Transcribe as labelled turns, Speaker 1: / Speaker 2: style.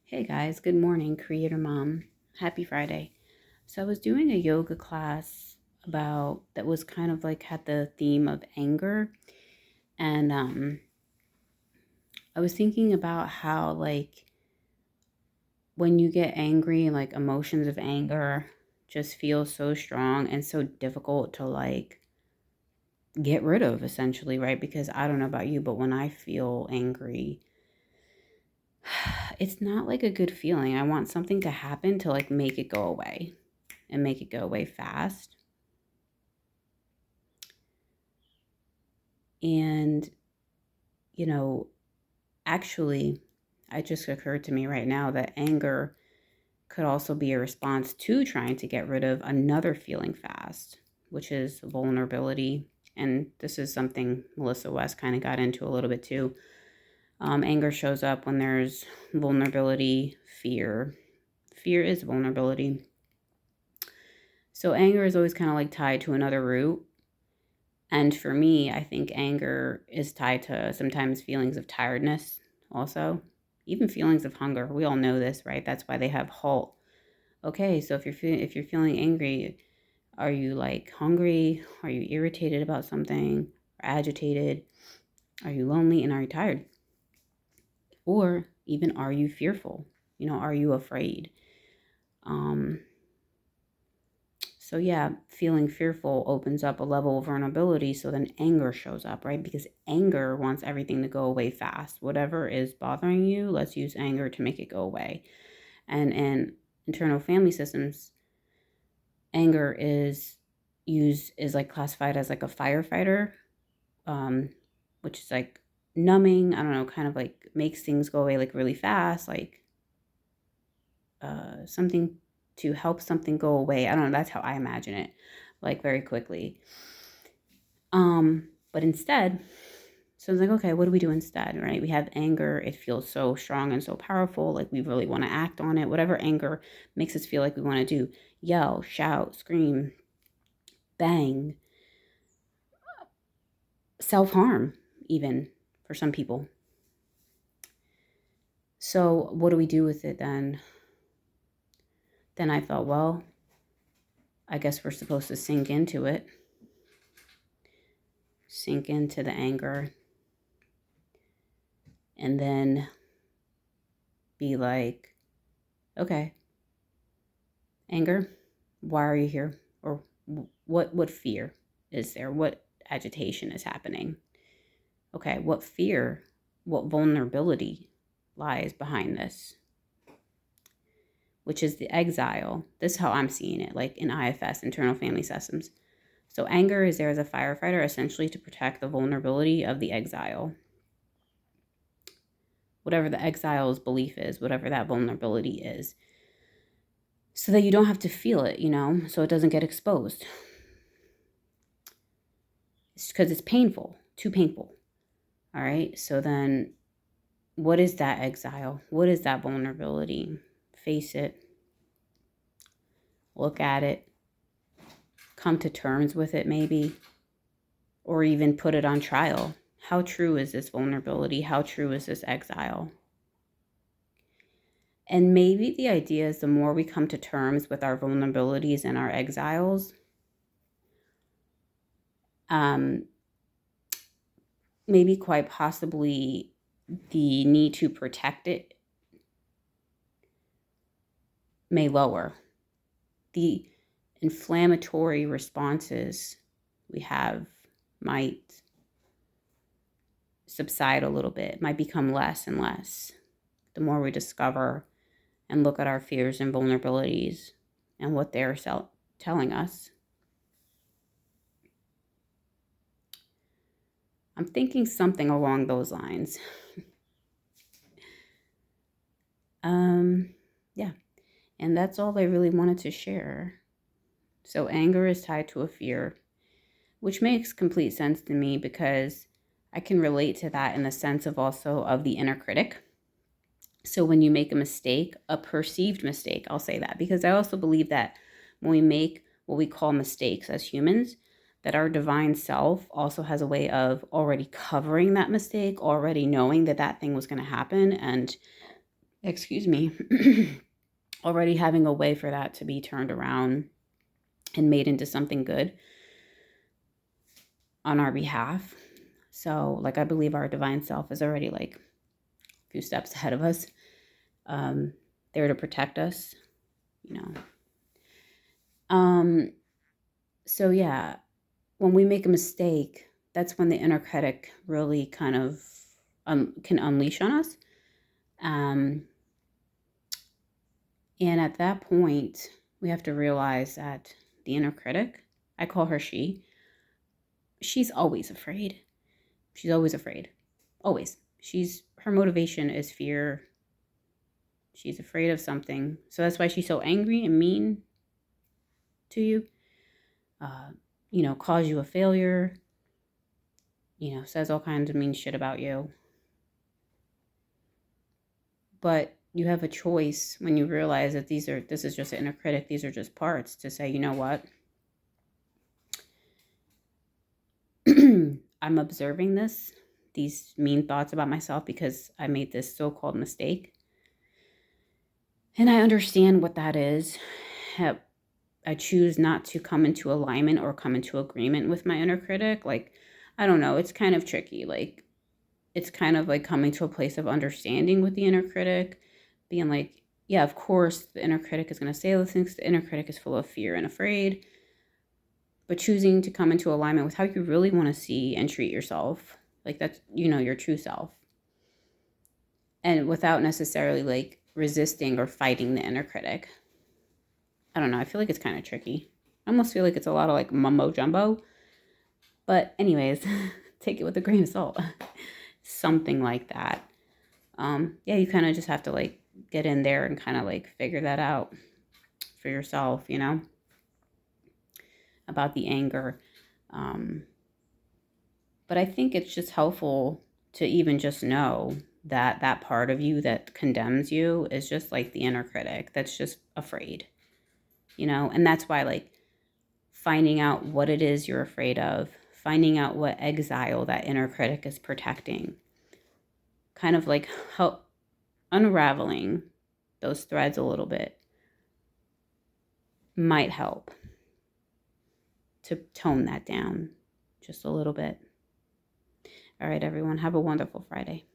Speaker 1: Hey guys, good morning, Creator Mom. Happy Friday. So I was doing a yoga class about that was kind of like had the theme of anger, and I was thinking about how like when you get angry, like emotions of anger just feel so strong and so difficult to like get rid of essentially, right? Because I don't know about you, but when I feel angry, it's not like a good feeling. I want something to happen to like make it go away and make it go away fast. And, you know, actually, it just occurred to me right now that anger could also be a response to trying to get rid of another feeling fast, which is vulnerability. And this is something Melissa West kind of got into a little bit too. Anger shows up when there's vulnerability, fear. Fear is vulnerability. So anger is always kind of like tied to another root. And for me, I think anger is tied to sometimes feelings of tiredness also, even feelings of hunger. We all know this, right? That's why they have halt. Okay, so if you're feeling angry, are you like hungry? Are you irritated about something? Or agitated? Are you lonely and are you tired? Or even are you fearful? Are you afraid? Um So yeah, feeling fearful opens up a level of vulnerability. So then anger shows up, right? Because anger wants everything to go away fast. Whatever is bothering you, let's use anger to make it go away. And in internal family systems, anger is like classified as like a firefighter, um, which is like numbing. I don't know, kind of like makes things go away like really fast, like something to help something go away. I don't know. That's how I imagine it, like very quickly. But instead, so it's like, okay, what do we do instead, right? We have anger. It feels so strong and so powerful. Like we really want to act on it. Whatever anger makes us feel like we want to do, yell, shout, scream, bang, self-harm, even for some people. So what do we do with it then? Then I thought, well, I guess we're supposed to sink into it, sink into the anger, and then be like, okay, anger, why are you here? Or what fear is there? What agitation is happening? Okay, what fear, what vulnerability lies behind this? Which is the exile. This is how I'm seeing it, like in IFS, internal family systems. So anger is there as a firefighter, essentially to protect the vulnerability of the exile. Whatever the exile's belief is, whatever that vulnerability is, so that you don't have to feel it, so it doesn't get exposed. It's because it's painful, too painful. All right. So then what is that exile? What is that vulnerability? Face it, look at it, come to terms with it, maybe, or even put it on trial. How true is this vulnerability? How true is this exile? And maybe the idea is the more we come to terms with our vulnerabilities and our exiles, um, maybe quite possibly the need to protect it may lower. The inflammatory responses we have might subside a little bit, might become less and less the more we discover and look at our fears and vulnerabilities and what they're telling us. I'm thinking something along those lines. Yeah, and that's all I really wanted to share. So anger is tied to a fear, which makes complete sense to me because I can relate to that in the sense of also of the inner critic. So when you make a mistake, a perceived mistake, I'll say that because I also believe that when we make what we call mistakes as humans, that our divine self also has a way of already covering that mistake, already knowing that that thing was going to happen, and excuse me, already having a way for that to be turned around and made into something good on our behalf. So, like, I believe our divine self is already like a few steps ahead of us, um, there to protect us, you know. Um, so yeah, when we make a mistake, that's when the inner critic really kind of can unleash on us. Um, and at that point, we have to realize that the inner critic, I call her she's always afraid. She's always afraid. Always. Her motivation is fear. She's afraid of something. So that's why she's so angry and mean to you. Uh, calls you a failure, says all kinds of mean shit about you. But you have a choice when you realize that this is just an inner critic, these are just parts, to say, you know what? I'm observing these mean thoughts about myself because I made this so-called mistake. And I understand what that is. I choose not to come into alignment or come into agreement with my inner critic. Like, I don't know, it's kind of tricky. Like, it's kind of like coming to a place of understanding with the inner critic, being like, yeah, of course, the inner critic is going to say those things. The inner critic is full of fear and afraid, but choosing to come into alignment with how you really want to see and treat yourself. Like, that's, your true self. And without necessarily like resisting or fighting the inner critic. I don't know. I feel like it's kind of tricky. I almost feel like it's a lot of like mumbo jumbo. But anyways, take it with a grain of salt. Something like that. Yeah, you kind of just have to like get in there and kind of like figure that out for yourself, about the anger. But I think it's just helpful to even just know that that part of you that condemns you is just like the inner critic that's just afraid, and that's why like finding out what it is you're afraid of, finding out what exile that inner critic is protecting, kind of like help unraveling those threads a little bit might help to tone that down just a little bit. All right, everyone, have a wonderful Friday.